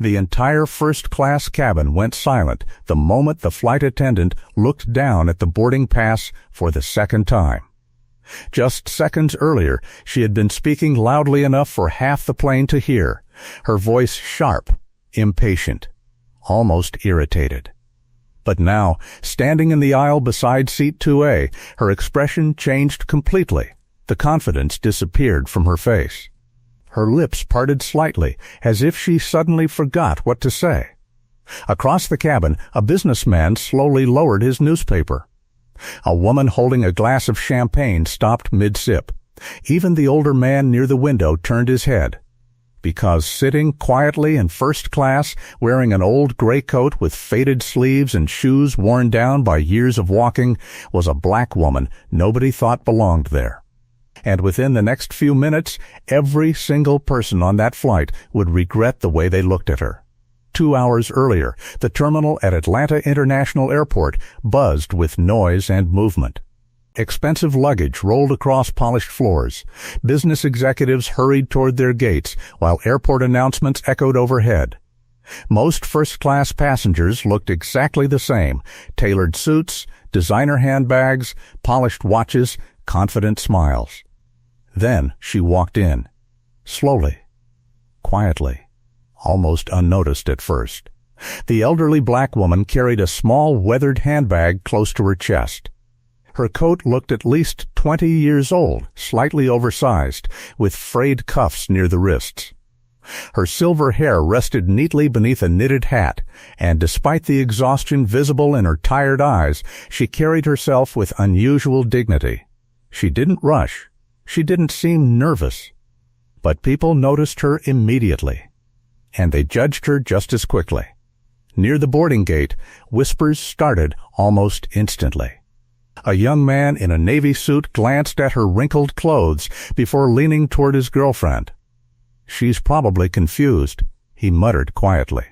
The entire first-class cabin went silent the moment the flight attendant looked down at the boarding pass for the second time. Just seconds earlier, she had been speaking loudly enough for half the plane to hear, her voice sharp, impatient, almost irritated. But now, standing in the aisle beside seat 2A, her expression changed completely. The confidence disappeared from her face. Her lips parted slightly, as if she suddenly forgot what to say. Across the cabin, a businessman slowly lowered his newspaper. A woman holding a glass of champagne stopped mid-sip. Even the older man near the window turned his head. Because sitting quietly in first class, wearing an old gray coat with faded sleeves and shoes worn down by years of walking, was a black woman nobody thought belonged there. And within the next few minutes, every single person on that flight would regret the way they looked at her. 2 hours earlier, the terminal at Atlanta International Airport buzzed with noise and movement. Expensive luggage rolled across polished floors. Business executives hurried toward their gates, while airport announcements echoed overhead. Most first-class passengers looked exactly the same: tailored suits, designer handbags, polished watches, confident smiles. Then she walked in, slowly, quietly, almost unnoticed at first. The elderly black woman carried a small weathered handbag close to her chest. Her coat looked at least 20 years old, slightly oversized, with frayed cuffs near the wrists. Her silver hair rested neatly beneath a knitted hat, and despite the exhaustion visible in her tired eyes, she carried herself with unusual dignity. She didn't rush. She didn't seem nervous. But people noticed her immediately, and they judged her just as quickly. Near the boarding gate, whispers started almost instantly. A young man in a navy suit glanced at her wrinkled clothes before leaning toward his girlfriend. "She's probably confused," he muttered quietly.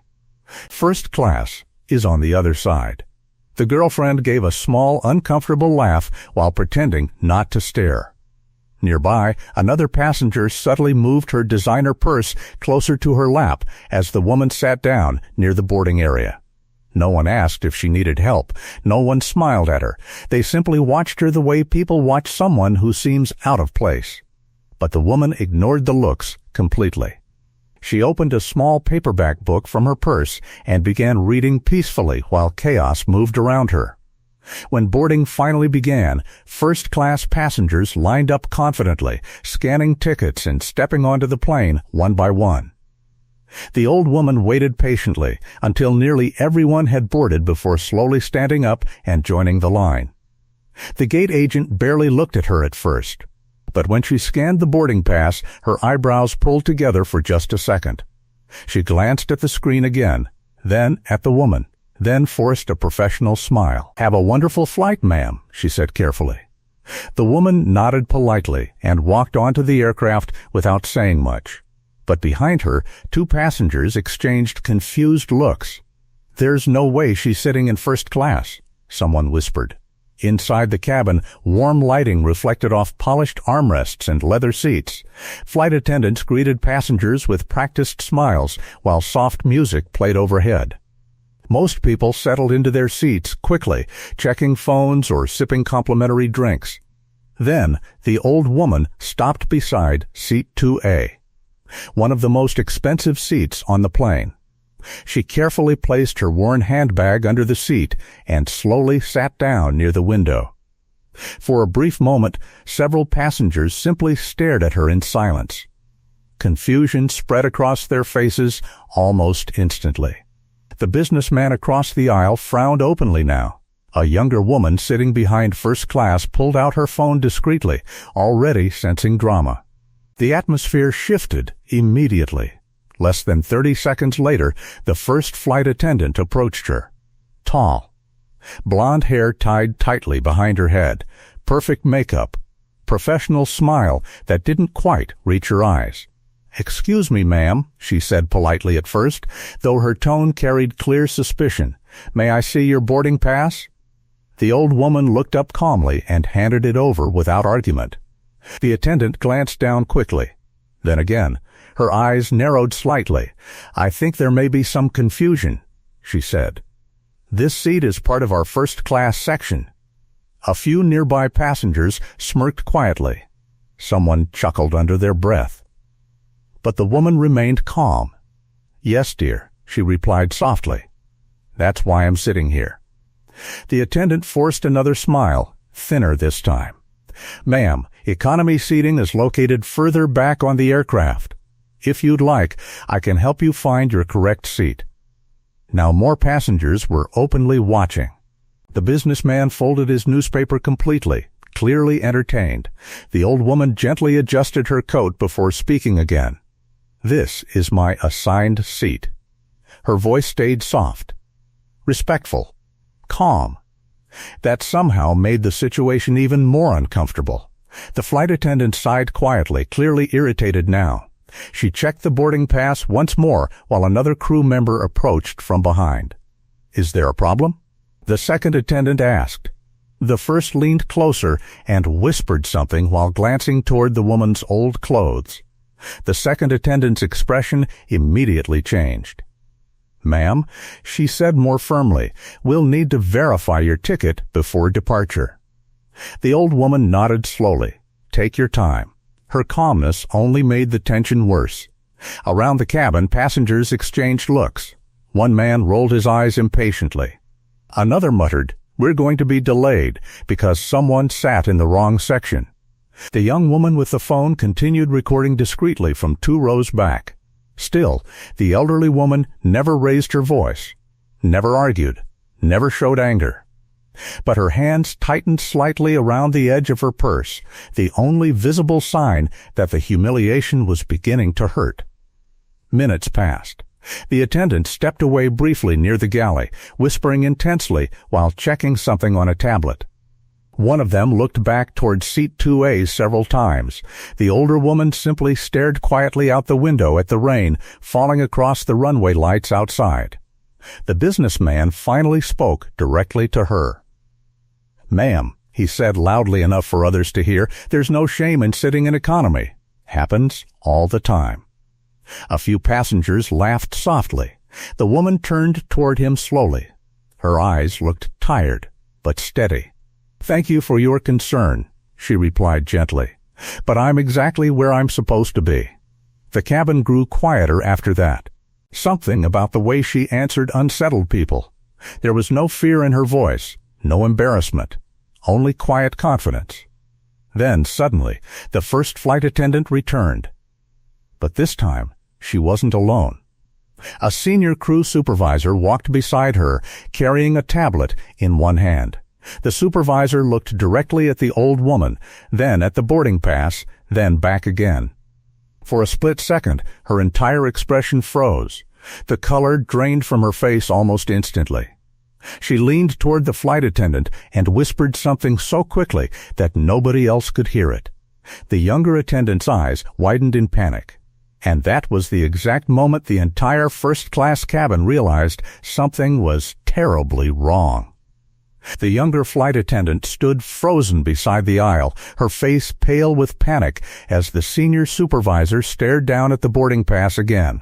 "First class is on the other side." The girlfriend gave a small, uncomfortable laugh while pretending not to stare. Nearby, another passenger subtly moved her designer purse closer to her lap as the woman sat down near the boarding area. No one asked if she needed help. No one smiled at her. They simply watched her the way people watch someone who seems out of place. But the woman ignored the looks completely. She opened a small paperback book from her purse and began reading peacefully while chaos moved around her. When boarding finally began, first-class passengers lined up confidently, scanning tickets and stepping onto the plane one by one. The old woman waited patiently until nearly everyone had boarded before slowly standing up and joining the line. The gate agent barely looked at her at first, but when she scanned the boarding pass, her eyebrows pulled together for just a second. She glanced at the screen again, then at the woman, then forced a professional smile. "Have a wonderful flight, ma'am," she said carefully. The woman nodded politely and walked onto the aircraft without saying much. But behind her, two passengers exchanged confused looks. "There's no way she's sitting in first class," someone whispered. Inside the cabin, warm lighting reflected off polished armrests and leather seats. Flight attendants greeted passengers with practiced smiles while soft music played overhead. Most people settled into their seats quickly, checking phones or sipping complimentary drinks. Then, the old woman stopped beside seat 2A, one of the most expensive seats on the plane. She carefully placed her worn handbag under the seat and slowly sat down near the window. For a brief moment, several passengers simply stared at her in silence. Confusion spread across their faces almost instantly. The businessman across the aisle frowned openly now. A younger woman sitting behind first class pulled out her phone discreetly, already sensing drama. The atmosphere shifted immediately. Less than 30 seconds later, the first flight attendant approached her. Tall. Blonde hair tied tightly behind her head. Perfect makeup. Professional smile that didn't quite reach her eyes. "Excuse me, ma'am," she said politely at first, though her tone carried clear suspicion. "May I see your boarding pass?" The old woman looked up calmly and handed it over without argument. The attendant glanced down quickly. Then again, Her eyes narrowed slightly. "I think there may be some confusion," she said. "This seat is part of our first-class section." A few nearby passengers smirked quietly. Someone chuckled under their breath. But the woman remained calm. "Yes, dear," she replied softly. "That's why I'm sitting here." The attendant forced another smile, thinner this time. "Ma'am, economy seating is located further back on the aircraft. If you'd like, I can help you find your correct seat." Now more passengers were openly watching. The businessman folded his newspaper completely, clearly entertained. The old woman gently adjusted her coat before speaking again. "This is my assigned seat." Her voice stayed soft, respectful, calm. That somehow made the situation even more uncomfortable. The flight attendant sighed quietly, clearly irritated now. She checked the boarding pass once more while another crew member approached from behind. "Is there a problem?" the second attendant asked. The first leaned closer and whispered something while glancing toward the woman's old clothes. The second attendant's expression immediately changed. "Ma'am," she said more firmly, "we'll need to verify your ticket before departure." The old woman nodded slowly. "Take your time." Her calmness only made the tension worse. Around the cabin, passengers exchanged looks. One man rolled his eyes impatiently. Another muttered, "We're going to be delayed because someone sat in the wrong section." The young woman with the phone continued recording discreetly from 2 rows back. Still, the elderly woman never raised her voice, never argued, never showed anger. But her hands tightened slightly around the edge of her purse, the only visible sign that the humiliation was beginning to hurt. Minutes passed. The attendant stepped away briefly near the galley, whispering intensely while checking something on a tablet. One of them looked back toward seat 2A several times. The older woman simply stared quietly out the window at the rain falling across the runway lights outside. The businessman finally spoke directly to her. "Ma'am," he said loudly enough for others to hear, "there's no shame in sitting in economy. Happens all the time." A few passengers laughed softly. The woman turned toward him slowly. Her eyes looked tired, but steady. "Thank you for your concern," she replied gently, "but I'm exactly where I'm supposed to be." The cabin grew quieter after that. Something about the way she answered unsettled people. There was no fear in her voice, no embarrassment, only quiet confidence. Then, suddenly, the first flight attendant returned. But this time, she wasn't alone. A senior crew supervisor walked beside her, carrying a tablet in one hand. The supervisor looked directly at the old woman, then at the boarding pass, then back again. For a split second, her entire expression froze. The color drained from her face almost instantly. She leaned toward the flight attendant and whispered something so quickly that nobody else could hear it. The younger attendant's eyes widened in panic. And that was the exact moment the entire first-class cabin realized something was terribly wrong. The younger flight attendant stood frozen beside the aisle, her face pale with panic as the senior supervisor stared down at the boarding pass again.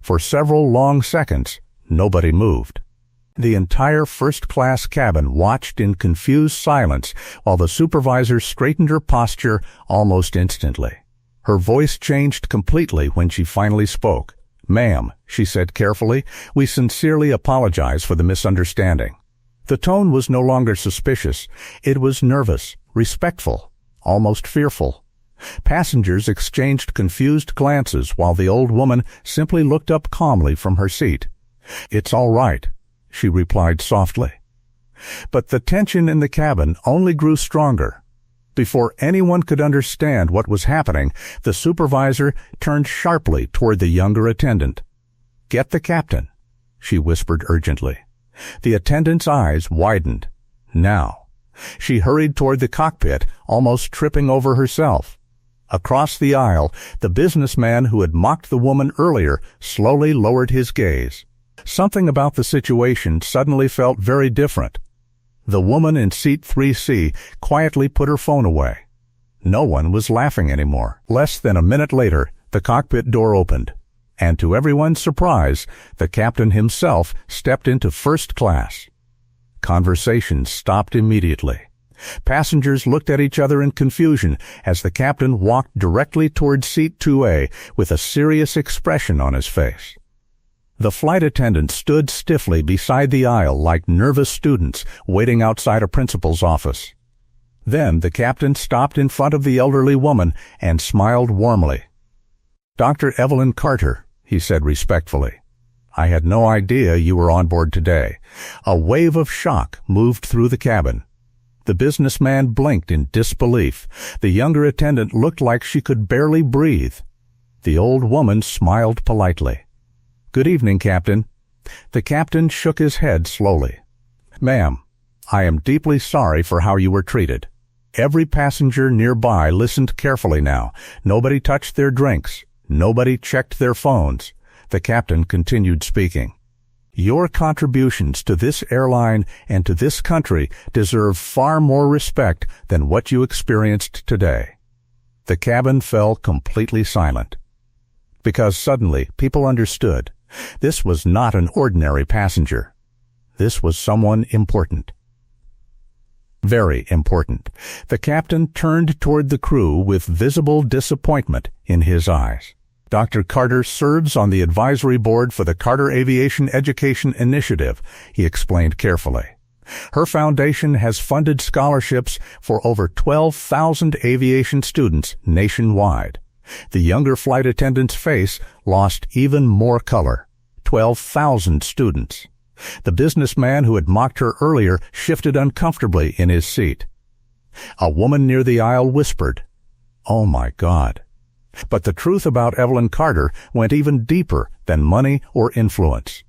For several long seconds, nobody moved. The entire first-class cabin watched in confused silence while the supervisor straightened her posture almost instantly. Her voice changed completely when she finally spoke. "Ma'am," she said carefully, "we sincerely apologize for the misunderstanding." The tone was no longer suspicious. It was nervous, respectful, almost fearful. Passengers exchanged confused glances while the old woman simply looked up calmly from her seat. "It's all right," she replied softly. But the tension in the cabin only grew stronger. Before anyone could understand what was happening, the supervisor turned sharply toward the younger attendant. "Get the captain," she whispered urgently. The attendant's eyes widened. Now. She hurried toward the cockpit, almost tripping over herself. Across the aisle, the businessman who had mocked the woman earlier slowly lowered his gaze. Something about the situation suddenly felt very different. The woman in seat 3C quietly put her phone away. No one was laughing anymore. Less than a minute later, The cockpit door opened, and to everyone's surprise, the captain himself stepped into first class. Conversation stopped immediately. Passengers looked at each other in confusion as the captain walked directly toward seat 2A with a serious expression on his face. The flight attendants stood stiffly beside the aisle like nervous students waiting outside a principal's office. Then the captain stopped in front of the elderly woman and smiled warmly. "Dr. Evelyn Carter," he said respectfully. "I had no idea you were on board today." A wave of shock moved through the cabin. The businessman blinked in disbelief. The younger attendant looked like she could barely breathe. The old woman smiled politely. "Good evening, Captain." The captain shook his head slowly. "Ma'am, I am deeply sorry for how you were treated." Every passenger nearby listened carefully now. Nobody touched their drinks. Nobody checked their phones. The captain continued speaking. "Your contributions to this airline and to this country deserve far more respect than what you experienced today." The cabin fell completely silent. Because suddenly people understood. This was not an ordinary passenger. This was someone important. Very important. The captain turned toward the crew with visible disappointment in his eyes. "Dr. Carter serves on the advisory board for the Carter Aviation Education Initiative," he explained carefully. "Her foundation has funded scholarships for over 12,000 aviation students nationwide." The younger flight attendant's face lost even more color. 12,000 students. The businessman who had mocked her earlier shifted uncomfortably in his seat. A woman near the aisle whispered, "Oh my God." But the truth about Evelyn Carter went even deeper than money or influence.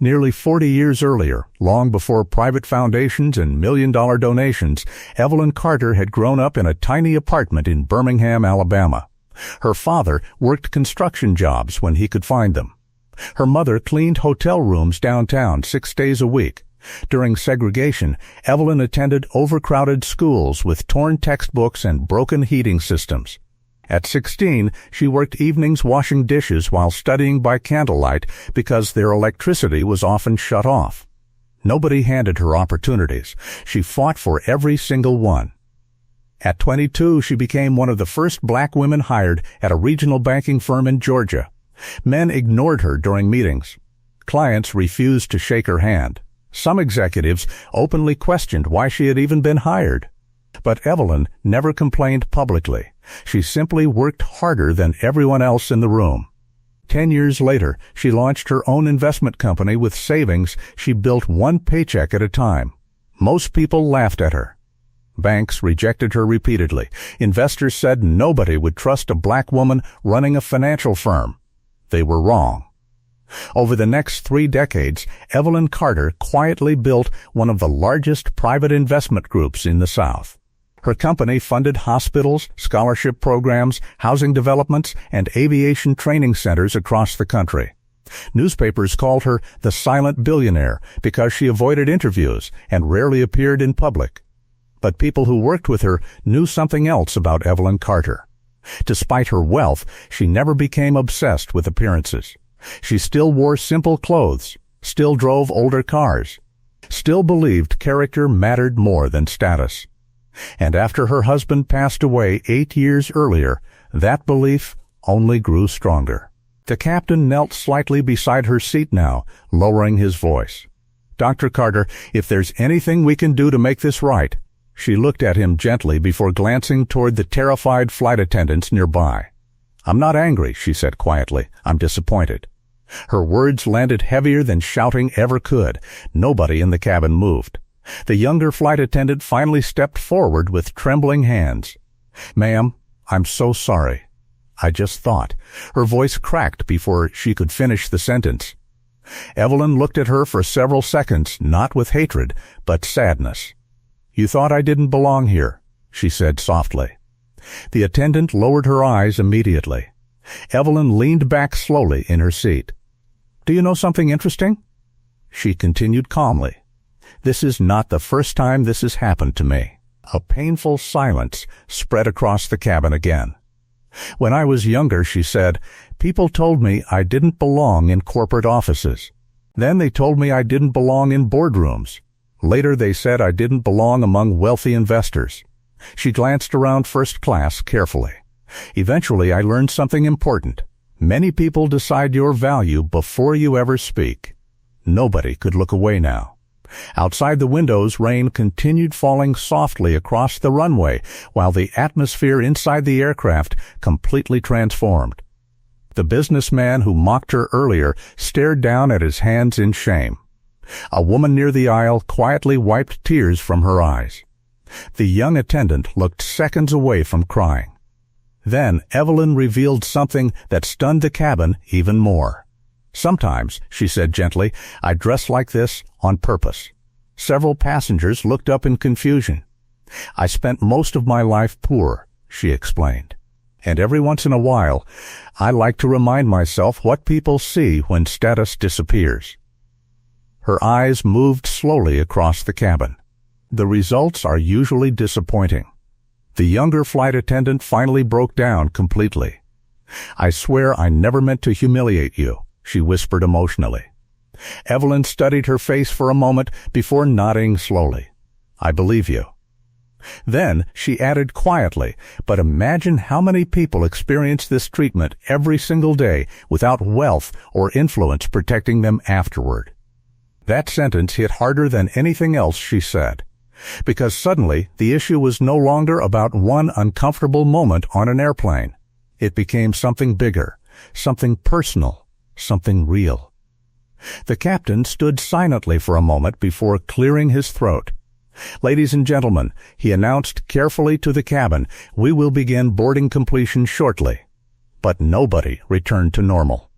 Nearly 40 years earlier, long before private foundations and million-dollar donations, Evelyn Carter had grown up in a tiny apartment in Birmingham, Alabama. Her father worked construction jobs when he could find them. Her mother cleaned hotel rooms downtown 6 days a week. During segregation, Evelyn attended overcrowded schools with torn textbooks and broken heating systems. At 16, she worked evenings washing dishes while studying by candlelight because their electricity was often shut off. Nobody handed her opportunities. She fought for every single one. At 22, she became one of the first black women hired at a regional banking firm in Georgia. Men ignored her during meetings. Clients refused to shake her hand. Some executives openly questioned why she had even been hired. But Evelyn never complained publicly. She simply worked harder than everyone else in the room. 10 years later, she launched her own investment company with savings she built one paycheck at a time. Most people laughed at her. Banks rejected her repeatedly. Investors said nobody would trust a black woman running a financial firm. They were wrong. Over the next 3 decades, Evelyn Carter quietly built one of the largest private investment groups in the South. Her company funded hospitals, scholarship programs, housing developments, and aviation training centers across the country. Newspapers called her the silent billionaire because she avoided interviews and rarely appeared in public. But people who worked with her knew something else about Evelyn Carter. Despite her wealth, she never became obsessed with appearances. She still wore simple clothes, still drove older cars, still believed character mattered more than status. And after her husband passed away 8 years earlier, that belief only grew stronger. The captain knelt slightly beside her seat now, lowering his voice. "Dr. Carter, if there's anything we can do to make this right." She looked at him gently before glancing toward the terrified flight attendants nearby. "I'm not angry," she said quietly. "I'm disappointed." Her words landed heavier than shouting ever could. Nobody in the cabin moved. The younger flight attendant finally stepped forward with trembling hands. "Ma'am, I'm so sorry. I just thought." Her voice cracked before she could finish the sentence. Evelyn looked at her for several seconds, not with hatred, but sadness. "You thought I didn't belong here," she said softly. The attendant lowered her eyes immediately. Evelyn leaned back slowly in her seat. "Do you know something interesting?" She continued calmly. "This is not the first time this has happened to me." A painful silence spread across the cabin again. When I was younger, she said, people told me I didn't belong in corporate offices. Then they told me I didn't belong in boardrooms. Later they said I didn't belong among wealthy investors. She glanced around first class carefully. Eventually I learned something important. Many people decide your value before you ever speak. Nobody could look away now. Outside the windows, rain continued falling softly across the runway, while the atmosphere inside the aircraft completely transformed. The businessman who mocked her earlier stared down at his hands in shame. A woman near the aisle quietly wiped tears from her eyes. The young attendant looked seconds away from crying. Then Evelyn revealed something that stunned the cabin even more. Sometimes, she said gently, I dress like this on purpose. Several passengers looked up in confusion. I spent most of my life poor, she explained. And every once in a while, I like to remind myself what people see when status disappears. Her eyes moved slowly across the cabin. The results are usually disappointing. The younger flight attendant finally broke down completely. I swear I never meant to humiliate you, she whispered emotionally. Evelyn studied her face for a moment before nodding slowly. I believe you. Then she added quietly, but imagine how many people experience this treatment every single day without wealth or influence protecting them afterward. That sentence hit harder than anything else she said, because suddenly the issue was no longer about one uncomfortable moment on an airplane. It became something bigger, something personal, something real. The captain stood silently for a moment before clearing his throat. Ladies and gentlemen, he announced carefully to the cabin, we will begin boarding completion shortly. But nobody returned to normal.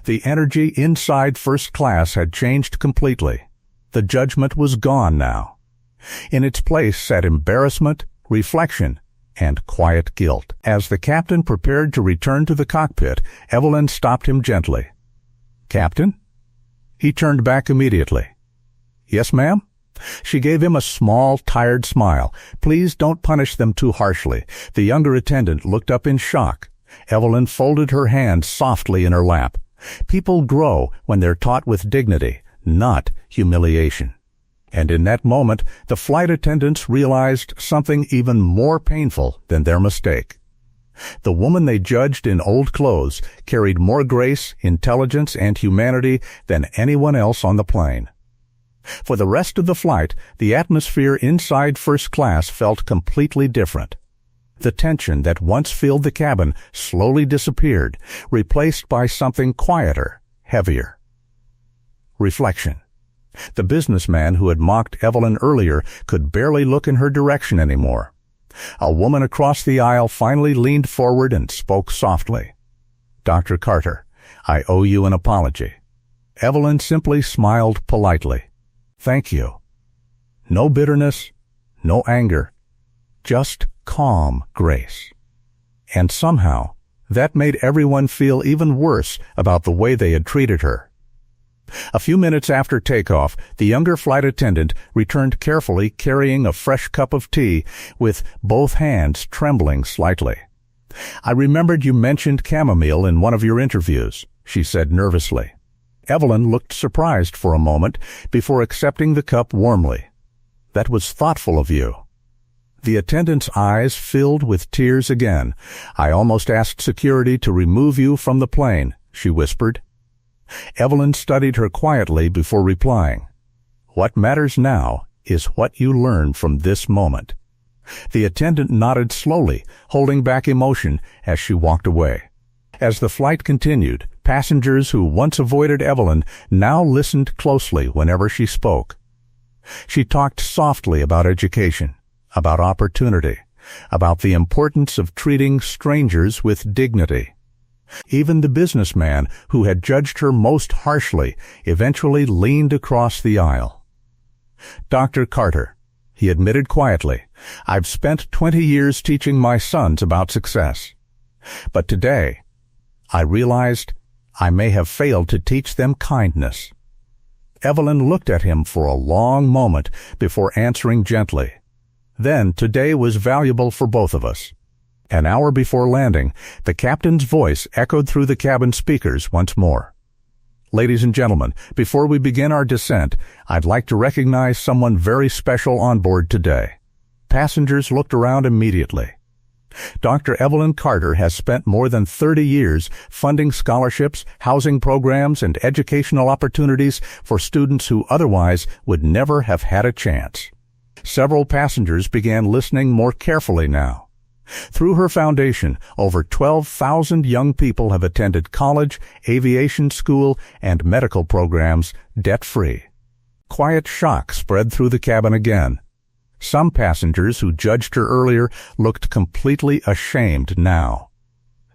The energy inside first class had changed completely. The judgment was gone now. In its place sat embarrassment, reflection, and quiet guilt. As the captain prepared to return to the cockpit, Evelyn stopped him gently. Captain? He turned back immediately. Yes, ma'am? She gave him a small, tired smile. Please don't punish them too harshly. The younger attendant looked up in shock. Evelyn folded her hands softly in her lap. People grow when they're taught with dignity, not humiliation. And in that moment, the flight attendants realized something even more painful than their mistake. The woman they judged in old clothes carried more grace, intelligence, and humanity than anyone else on the plane. For the rest of the flight, the atmosphere inside first class felt completely different. The tension that once filled the cabin slowly disappeared, replaced by something quieter, heavier. Reflection. The businessman who had mocked Evelyn earlier could barely look in her direction anymore. A woman across the aisle finally leaned forward and spoke softly. Dr. Carter, I owe you an apology. Evelyn simply smiled politely. Thank you. No bitterness, no anger, just calm grace. And somehow, that made everyone feel even worse about the way they had treated her. A few minutes after takeoff, the younger flight attendant returned carefully carrying a fresh cup of tea with both hands trembling slightly. I remembered you mentioned chamomile in one of your interviews, she said nervously. Evelyn looked surprised for a moment before accepting the cup warmly. That was thoughtful of you. The attendant's eyes filled with tears again. I almost asked security to remove you from the plane, she whispered. Evelyn studied her quietly before replying. What matters now is what you learn from this moment. The attendant nodded slowly, holding back emotion as she walked away. As the flight continued, passengers who once avoided Evelyn now listened closely whenever she spoke. She talked softly about education, about opportunity, about the importance of treating strangers with dignity. Even the businessman who had judged her most harshly eventually leaned across the aisle. Dr. Carter, he admitted quietly, I've spent 20 years teaching my sons about success. But today, I realized I may have failed to teach them kindness. Evelyn looked at him for a long moment before answering gently. Then today was valuable for both of us. An hour before landing, the captain's voice echoed through the cabin speakers once more. Ladies and gentlemen, before we begin our descent, I'd like to recognize someone very special on board today. Passengers looked around immediately. Dr. Evelyn Carter has spent more than 30 years funding scholarships, housing programs, and educational opportunities for students who otherwise would never have had a chance. Several passengers began listening more carefully now. Through her foundation, over 12,000 young people have attended college, aviation school, and medical programs debt-free. Quiet shock spread through the cabin again. Some passengers who judged her earlier looked completely ashamed now.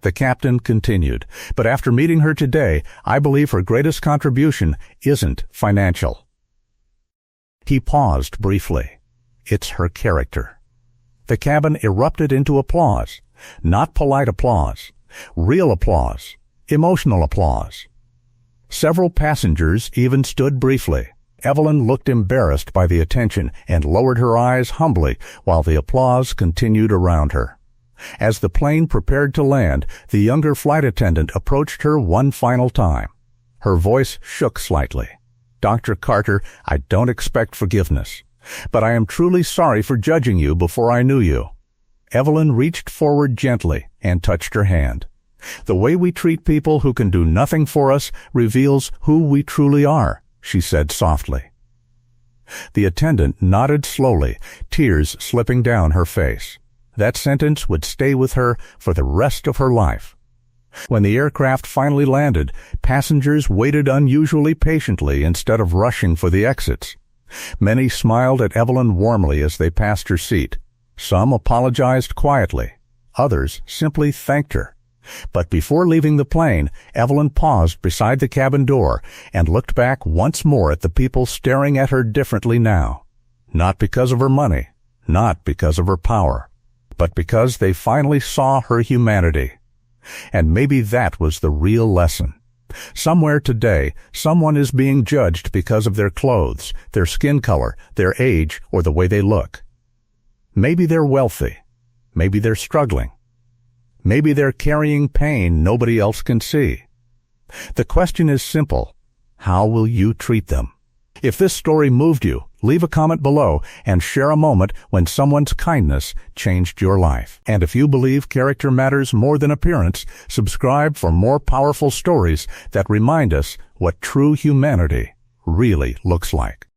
The captain continued, "But after meeting her today, I believe her greatest contribution isn't financial." He paused briefly. It's her character. The cabin erupted into applause. Not polite applause. Real applause. Emotional applause. Several passengers even stood briefly. Evelyn looked embarrassed by the attention and lowered her eyes humbly while the applause continued around her. As the plane prepared to land, the younger flight attendant approached her one final time. Her voice shook slightly. "Dr. Carter, I don't expect forgiveness, but I am truly sorry for judging you before I knew you." Evelyn reached forward gently and touched her hand. "The way we treat people who can do nothing for us reveals who we truly are," she said softly. The attendant nodded slowly, tears slipping down her face. That sentence would stay with her for the rest of her life. When the aircraft finally landed, passengers waited unusually patiently instead of rushing for the exits. Many smiled at Evelyn warmly as they passed her seat. Some apologized quietly. Others simply thanked her. But before leaving the plane, Evelyn paused beside the cabin door and looked back once more at the people staring at her differently now. Not because of her money, not because of her power, but because they finally saw her humanity. And maybe that was the real lesson. Somewhere today, someone is being judged because of their clothes, their skin color, their age, or the way they look. Maybe they're wealthy. Maybe they're struggling. Maybe they're carrying pain nobody else can see. The question is simple. How will you treat them? If this story moved you, leave a comment below and share a moment when someone's kindness changed your life. And if you believe character matters more than appearance, subscribe for more powerful stories that remind us what true humanity really looks like.